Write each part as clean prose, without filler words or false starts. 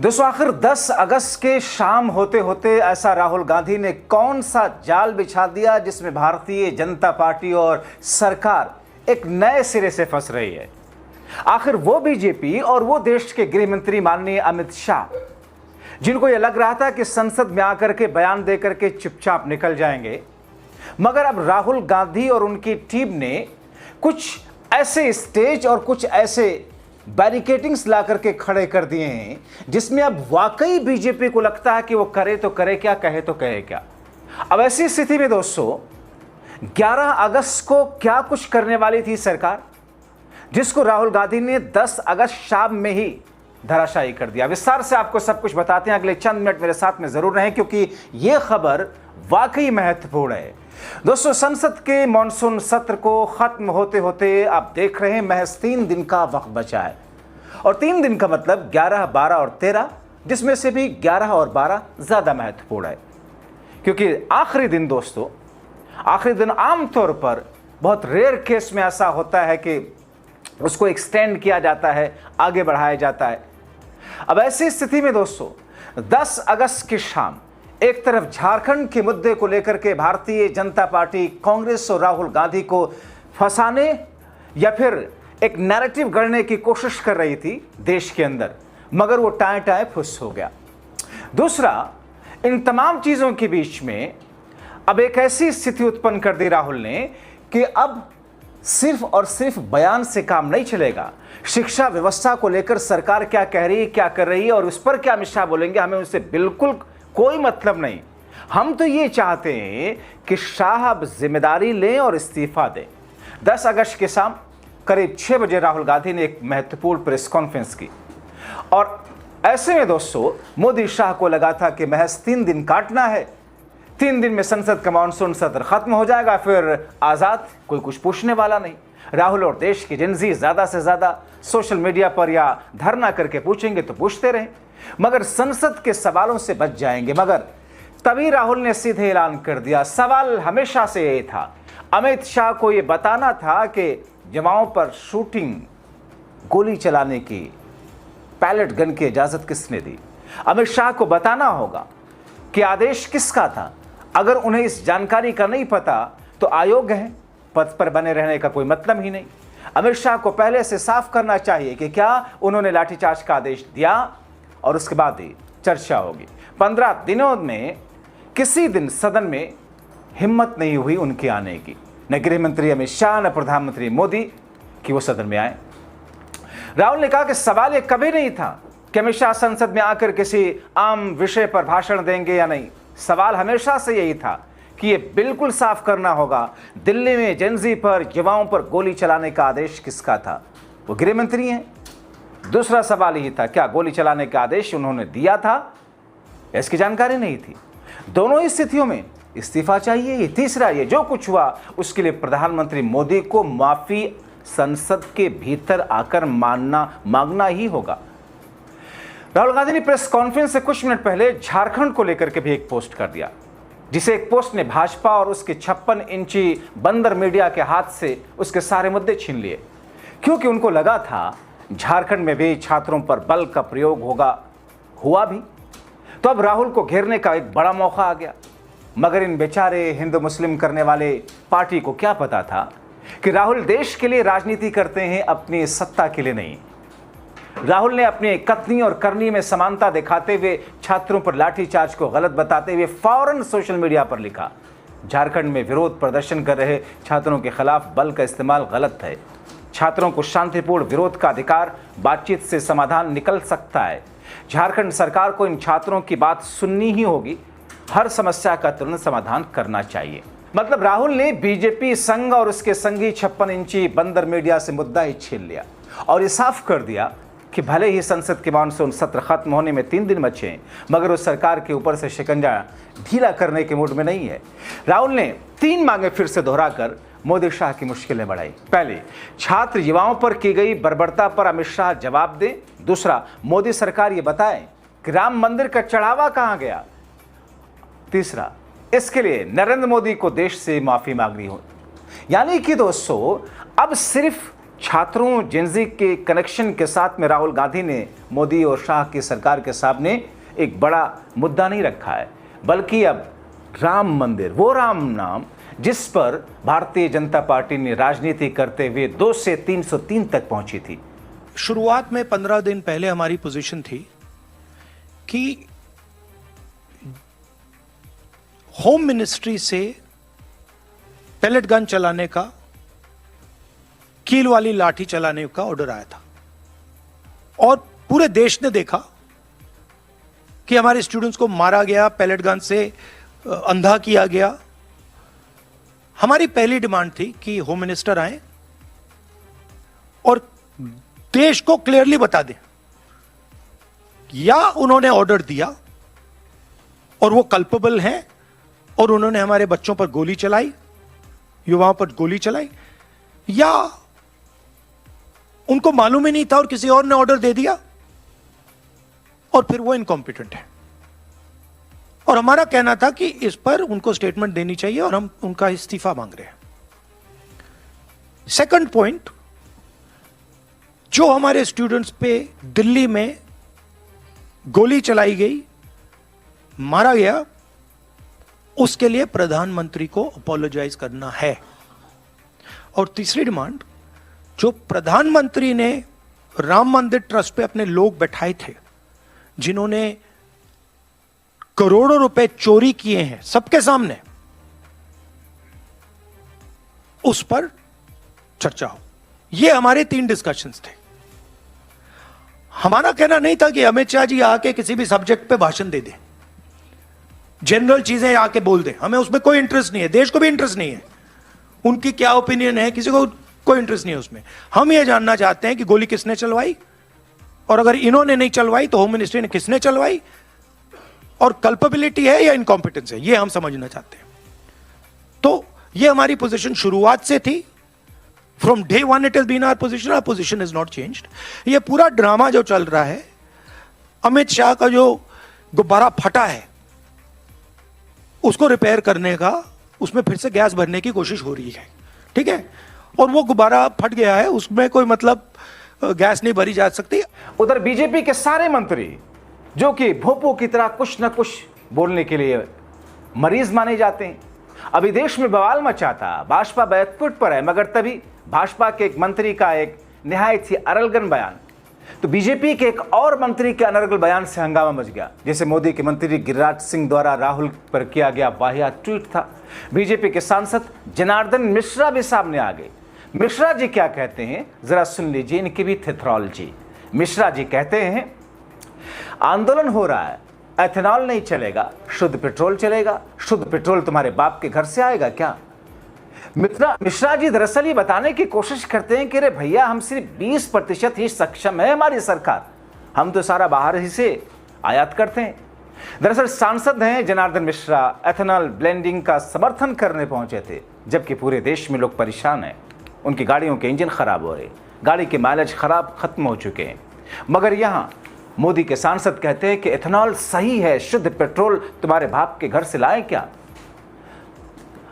दोस्तों, आखिर 10 अगस्त के शाम होते होते ऐसा राहुल गांधी ने कौन सा जाल बिछा दिया जिसमें भारतीय जनता पार्टी और सरकार एक नए सिरे से फंस रही है। आखिर वो बीजेपी और वो देश के गृह मंत्री माननीय अमित शाह, जिनको यह लग रहा था कि संसद में आकर के बयान देकर के चुपचाप निकल जाएंगे, मगर अब राहुल गांधी और उनकी टीम ने कुछ ऐसे स्टेज और कुछ ऐसे बैरिकेडिंग्स ला करके खड़े कर दिए हैं जिसमें अब वाकई बीजेपी को लगता है कि वो करे तो करे क्या, कहे तो कहे क्या। अब ऐसी स्थिति में दोस्तों 11 अगस्त को क्या कुछ करने वाली थी सरकार, जिसको राहुल गांधी ने 10 अगस्त शाम में ही धराशायी कर दिया। विस्तार से आपको सब कुछ बताते हैं, अगले चंद मिनट मेरे साथ में जरूर रहें क्योंकि यह खबर वाकई महत्वपूर्ण है। दोस्तों, संसद के मॉनसून सत्र को खत्म होते होते आप देख रहे हैं महज 3 दिन का वक्त बचा है, और 3 दिन का मतलब 11, 12 और 13, जिसमें से भी 11 और 12 ज्यादा महत्वपूर्ण है क्योंकि आखिरी दिन दोस्तों, आखिरी दिन आमतौर पर बहुत रेयर केस में ऐसा होता है कि उसको एक्सटेंड किया जाता है, आगे बढ़ाया जाता है। अब ऐसी स्थिति में दोस्तों 10 अगस्त की शाम एक तरफ झारखंड के मुद्दे को लेकर के भारतीय जनता पार्टी, कांग्रेस और राहुल गांधी को फंसाने या फिर एक नैरेटिव गढ़ने की कोशिश कर रही थी देश के अंदर, मगर वो टाए टाए फुस हो गया। दूसरा, इन तमाम चीजों के बीच में अब एक ऐसी स्थिति उत्पन्न कर दी राहुल ने कि अब सिर्फ और सिर्फ बयान से काम नहीं चलेगा। शिक्षा व्यवस्था को लेकर सरकार क्या कह रही है, क्या कर रही है और उस पर क्या अमित शाह बोलेंगे, हमें उससे बिल्कुल कोई मतलब नहीं। हम तो ये चाहते हैं कि शाह अब जिम्मेदारी लें और इस्तीफा दें। 10 अगस्त के शाम करीब 6 बजे राहुल गांधी ने एक महत्वपूर्ण प्रेस कॉन्फ्रेंस की, और ऐसे में दोस्तों मोदी शाह को लगा था कि महज 3 दिन काटना है, 3 दिन में संसद का मानसून सत्र खत्म हो जाएगा, फिर आजाद, कोई कुछ पूछने वाला नहीं। राहुल और देश की जिंदगी ज्यादा से ज्यादा सोशल मीडिया पर या धरना करके पूछेंगे तो पूछते रहें, मगर संसद के सवालों से बच जाएंगे। मगर तभी राहुल ने सीधे ऐलान कर दिया, सवाल हमेशा से यही था, अमित शाह को यह बताना था कि जवानों पर शूटिंग, गोली चलाने की, पैलेट गन की इजाजत किसने दी। अमित शाह को बताना होगा कि आदेश किसका था। अगर उन्हें इस जानकारी का नहीं पता तो आयोग है, पद पर बने रहने का कोई मतलब ही नहीं। अमित शाह को पहले से साफ करना चाहिए कि क्या उन्होंने लाठीचार्ज का आदेश दिया, और उसके बाद ही चर्चा होगी। 15 दिनों में किसी दिन सदन में हिम्मत नहीं हुई उनके आने की, न गृह मंत्री अमित शाह न प्रधानमंत्री मोदी कि वो सदन में आए। राहुल ने कहा कि सवाल ये कभी नहीं था कि अमित शाह संसद में आकर किसी आम विषय पर भाषण देंगे या नहीं। सवाल हमेशा से यही था कि ये बिल्कुल साफ करना होगा, दिल्ली में जेनजी पर, युवाओं पर गोली चलाने का आदेश किसका था, वो गृह मंत्री हैं। दूसरा सवाल यही था, क्या गोली चलाने का आदेश उन्होंने दिया था, इसकी जानकारी नहीं थी। दोनों ही स्थितियों में इस्तीफा चाहिए। तीसरा, ये जो कुछ हुआ उसके लिए प्रधानमंत्री मोदी को माफी संसद के भीतर आकर मांगना ही होगा। राहुल गांधी ने प्रेस कॉन्फ्रेंस से कुछ मिनट पहले झारखंड को लेकर के भी एक पोस्ट कर दिया, जिसे एक पोस्ट ने भाजपा और उसके 56 इंची बंदर मीडिया के हाथ से उसके सारे मुद्दे छीन लिए, क्योंकि उनको लगा था झारखंड में भी छात्रों पर बल का प्रयोग होगा, हुआ भी। तो अब राहुल को घेरने का एक बड़ा मौका आ गया। मगर इन बेचारे हिंदू मुस्लिम करने वाले पार्टी को क्या पता था कि राहुल देश के लिए राजनीति करते हैं, अपनी सत्ता के लिए नहीं। राहुल ने अपने कथनी और करनी में समानता दिखाते हुए छात्रों पर लाठीचार्ज को गलत बताते हुए फौरन सोशल मीडिया पर लिखा, झारखंड में विरोध प्रदर्शन कर रहे छात्रों के खिलाफ बल का इस्तेमाल गलत है। छात्रों को शांतिपूर्ण विरोध का अधिकार, बातचीत से समाधान निकल सकता है। झारखंड सरकार को इन छात्रों की बात सुननी ही होगी, हर समस्या का तुरंत समाधान करना चाहिए। मतलब राहुल ने बीजेपी संघ और उसके संगी 56 इंची बंदर मीडिया से मुद्दा ही छीन लिया और ये साफ कर दिया कि भले ही संसद के मानसून सत्र खत्म होने में 3 दिन बचे हैं, मगर उस सरकार के ऊपर से शिकंजा ढीला करने के मूड में नहीं है। राहुल ने 3 मांगे फिर से दोहराकर मोदी शाह की मुश्किलें बढ़ाई। पहले, छात्र युवाओं पर की गई बर्बरता पर अमित शाह जवाब दें। दूसरा, मोदी सरकार ये बताए कि राम मंदिर का चढ़ावा कहां गया। तीसरा, इसके लिए नरेंद्र मोदी को देश से माफी मांगनी हो। यानी कि दोस्तों अब सिर्फ छात्रों जेनजी के कनेक्शन के साथ में राहुल गांधी ने मोदी और शाह की सरकार के सामने एक बड़ा मुद्दा नहीं रखा है, बल्कि अब राम मंदिर, वो राम नाम जिस पर भारतीय जनता पार्टी ने राजनीति करते हुए 2 से 303 तक पहुंची थी। शुरुआत में 15 दिन पहले हमारी पोजीशन थी कि होम मिनिस्ट्री से पैलेट गन चलाने का, कील वाली लाठी चलाने का ऑर्डर आया था और पूरे देश ने देखा कि हमारे स्टूडेंट्स को मारा गया, पैलेट गन से अंधा किया गया। हमारी पहली डिमांड थी कि होम मिनिस्टर आए और देश को क्लियरली बता दें या उन्होंने ऑर्डर दिया और वो कल्पेबल हैं और उन्होंने हमारे बच्चों पर गोली चलाई, युवाओं पर गोली चलाई, या उनको मालूम ही नहीं था और किसी और ने ऑर्डर दे दिया और फिर वो इनकॉम्पिटेंट है। और हमारा कहना था कि इस पर उनको स्टेटमेंट देनी चाहिए और हम उनका इस्तीफा मांग रहे हैं। सेकंड पॉइंट, जो हमारे स्टूडेंट्स पे दिल्ली में गोली चलाई गई, मारा गया, उसके लिए प्रधानमंत्री को अपोलोजाइज करना है। और तीसरी डिमांड, जो प्रधानमंत्री ने राम मंदिर ट्रस्ट पे अपने लोग बैठाए थे जिन्होंने करोड़ों रुपए चोरी किए हैं सबके सामने, उस पर चर्चा हो। ये हमारे 3 डिस्कशंस थे। हमारा कहना नहीं था कि अमित शाह जी आके किसी भी सब्जेक्ट पे भाषण दे दें, जनरल चीजें आके बोल दें। हमें उसमें कोई इंटरेस्ट नहीं है, देश को भी इंटरेस्ट नहीं है उनकी क्या ओपिनियन है, किसी को कोई इंटरेस्ट नहीं है उसमें। हम ये जानना चाहते हैं कि गोली किसने चलवाई, और अगर इन्होंने नहीं चलवाई तो होम मिनिस्ट्री ने किसने चलवाई, और कल्पेबिलिटी है या इनकॉम्पिटेंस है, ये हम समझना चाहते हैं। तो ये हमारी पोजीशन शुरुआत से थी। From day 1 it has been our position, our position is not changed. ये पूरा ड्रामा जो चल रहा है, अमित शाह का जो गुब्बारा फटा है उसको रिपेयर करने का, उसमें फिर से गैस भरने की कोशिश हो रही है, ठीक है, और वो गुब्बारा फट गया है, उसमें कोई मतलब गैस नहीं भरी जा सकती। उधर बीजेपी के सारे मंत्री जो कि भोपू की तरह कुछ न कुछ बोलने के लिए मरीज माने जाते हैं, अभी देश में बवाल मचा था, भाजपा बैकफुट पर है, मगर तभी भाजपा के एक मंत्री का एक निहायत ही अनर्गल बयान, तो बीजेपी के एक और मंत्री के अनर्गल बयान से हंगामा मच गया। जैसे मोदी के मंत्री गिरिराज सिंह द्वारा राहुल पर किया गया वाहियात ट्वीट था। बीजेपी के सांसद जनार्दन मिश्रा भी सामने आ गए। मिश्रा जी क्या कहते हैं, जरा सुन लीजिए इनकी भी थिथरोलॉजी। मिश्रा जी कहते हैं, आंदोलन हो रहा है, एथेनॉल नहीं चलेगा, शुद्ध पेट्रोल चलेगा। शुद्ध पेट्रोल तुम्हारे बाप के घर से आएगा क्या? मिश्रा जी दरअसल ये बताने की कोशिश करते हैं कि अरे भैया, हम सिर्फ 20% ही सक्षम है हमारी सरकार, हम तो सारा बाहर ही से आयात करते हैं। दरअसल सांसद हैं जनार्दन मिश्रा, एथेनॉल ब्लेंडिंग का समर्थन करने पहुंचे थे, जबकि पूरे देश में लोग परेशान हैं, उनकी गाड़ियों के इंजन खराब हो रहे, गाड़ी के माइलेज खत्म हो चुके हैं। मगर यहाँ मोदी के सांसद कहते हैं कि एथेनॉल सही है, शुद्ध पेट्रोल तुम्हारे बाप के घर से लाए क्या?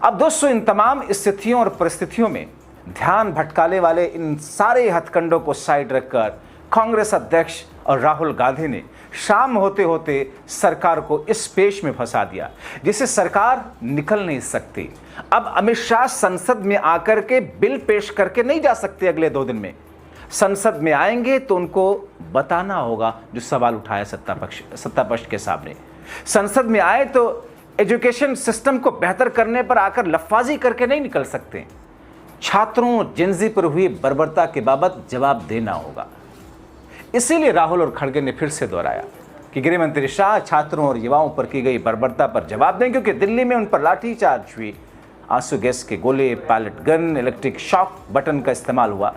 अब दोस्तों, इन तमाम स्थितियों और परिस्थितियों में ध्यान भटकाने वाले इन सारे हथकंडों को साइड रखकर कांग्रेस अध्यक्ष और राहुल गांधी ने शाम होते होते सरकार को इस पेश में फंसा दिया जिससे सरकार निकल नहीं सकती। अब अमित शाह संसद में आकर के बिल पेश करके नहीं जा सकते। अगले 2 दिन में संसद में आएंगे तो उनको बताना होगा जो सवाल उठाया सत्ता पक्ष के सामने। संसद में आए तो एजुकेशन सिस्टम को बेहतर करने पर आकर लफाजी करके नहीं निकल सकते। छात्रों जेनजी पर हुई बर्बरता के बाबत जवाब देना होगा। इसीलिए राहुल और खड़गे ने फिर से दोहराया कि गृह मंत्री शाह छात्रों और युवाओं पर की गई बर्बरता पर जवाब दें, क्योंकि दिल्ली में उन पर लाठीचार्ज हुई, आंसू गैस के गोले, pellet gun, electric shock button का इस्तेमाल हुआ,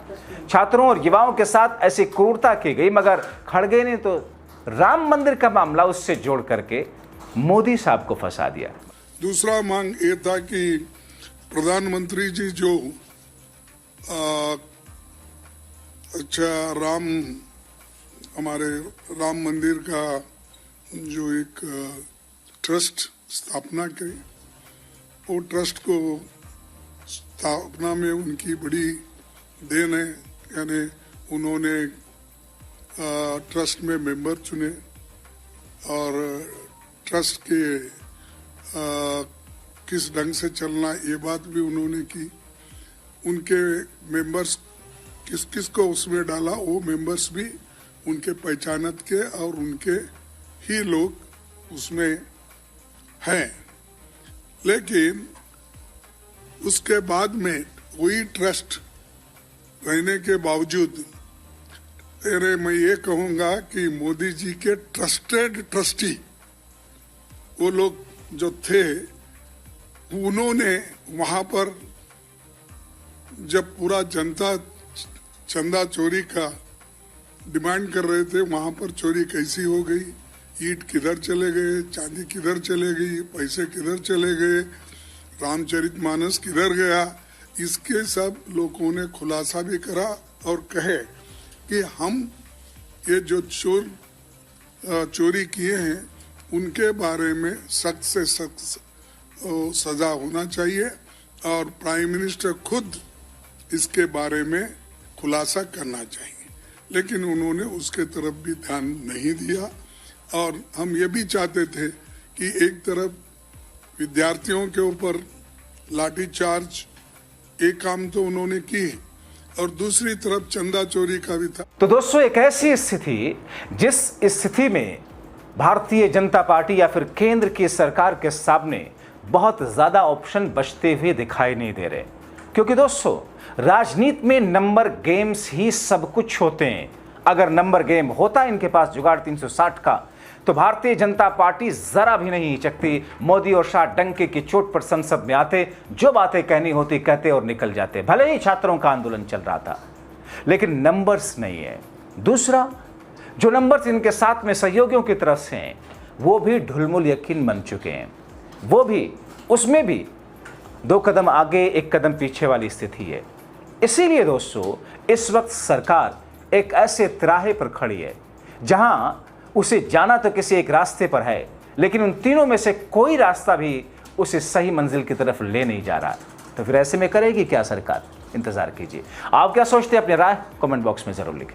छात्रों और युवाओं के साथ ऐसी क्रूरता की गई। मगर खड़गे ने तो राम मंदिर का मामला उससे जोड़ करके मोदी साहब को फंसा दिया। दूसरा मांग ये था कि प्रधानमंत्री जी जो हमारे राम मंदिर का जो एक ट्रस्ट स्थापना करी, वो ट्रस्ट को स्थापना में उनकी बड़ी देन है, यानी उन्होंने ट्रस्ट में मेंबर चुने और ट्रस्ट के किस ढंग से चलना ये बात भी उन्होंने की। उनके मेंबर्स किस किस को उसमें डाला वो मेंबर्स भी उनके पहचानत के और उनके ही लोग उसमें हैं। लेकिन उसके बाद में वही ट्रस्ट रहने के बावजूद मैं ये कहूंगा कि मोदी जी के ट्रस्टेड ट्रस्टी वो लोग जो थे उन्होंने वहां पर जब पूरा जनता चंदा चोरी का डिमांड कर रहे थे, वहां पर चोरी कैसी हो गई, ईंट किधर चले गए, चांदी किधर चले गई, पैसे किधर चले गए, रामचरितमानस किधर गया, इसके सब लोगों ने खुलासा भी करा और कहे कि हम ये जो चोरी किए हैं उनके बारे में सख्त से सख्त सजा होना चाहिए और प्राइम मिनिस्टर खुद इसके बारे में खुलासा करना चाहिए। लेकिन उन्होंने उसके तरफ भी ध्यान नहीं दिया और हम ये भी चाहते थे कि एक तरफ विद्यार्थियों के ऊपर लाठीचार्ज एक काम तो उन्होंने की और दूसरी तरफ चंदा चोरी का भी था। तो दोस्तों, एक ऐसी स्थिति जिस स्थिति में भारतीय जनता पार्टी या फिर केंद्र की सरकार के सामने बहुत ज्यादा ऑप्शन बचते हुए दिखाई नहीं दे रहे, क्योंकि दोस्तों राजनीति में नंबर गेम्स ही सब कुछ होते हैं। अगर नंबर गेम होता इनके पास जुगाड़ 360 का, तो भारतीय जनता पार्टी जरा भी नहीं हिचकती, मोदी और शाह डंके की चोट पर संसद में आते, जो बातें कहनी होती कहते और निकल जाते। भले ही छात्रों का आंदोलन चल रहा था, लेकिन नंबर्स नहीं है। दूसरा, जो नंबर्स इनके साथ में सहयोगियों की तरफ से हैं वो भी ढुलमुल यकीन बन चुके हैं। वो भी, उसमें भी 2 कदम आगे 1 कदम पीछे वाली स्थिति है। इसीलिए दोस्तों इस वक्त सरकार एक ऐसे तिराहे पर खड़ी है जहां उसे जाना तो किसी एक रास्ते पर है, लेकिन उन तीनों में से कोई रास्ता भी उसे सही मंजिल की तरफ ले नहीं जा रहा। तो फिर ऐसे में करेगी क्या सरकार? इंतजार कीजिए। आप क्या सोचते हैं? अपनी राय कमेंट बॉक्स में जरूर लिखें।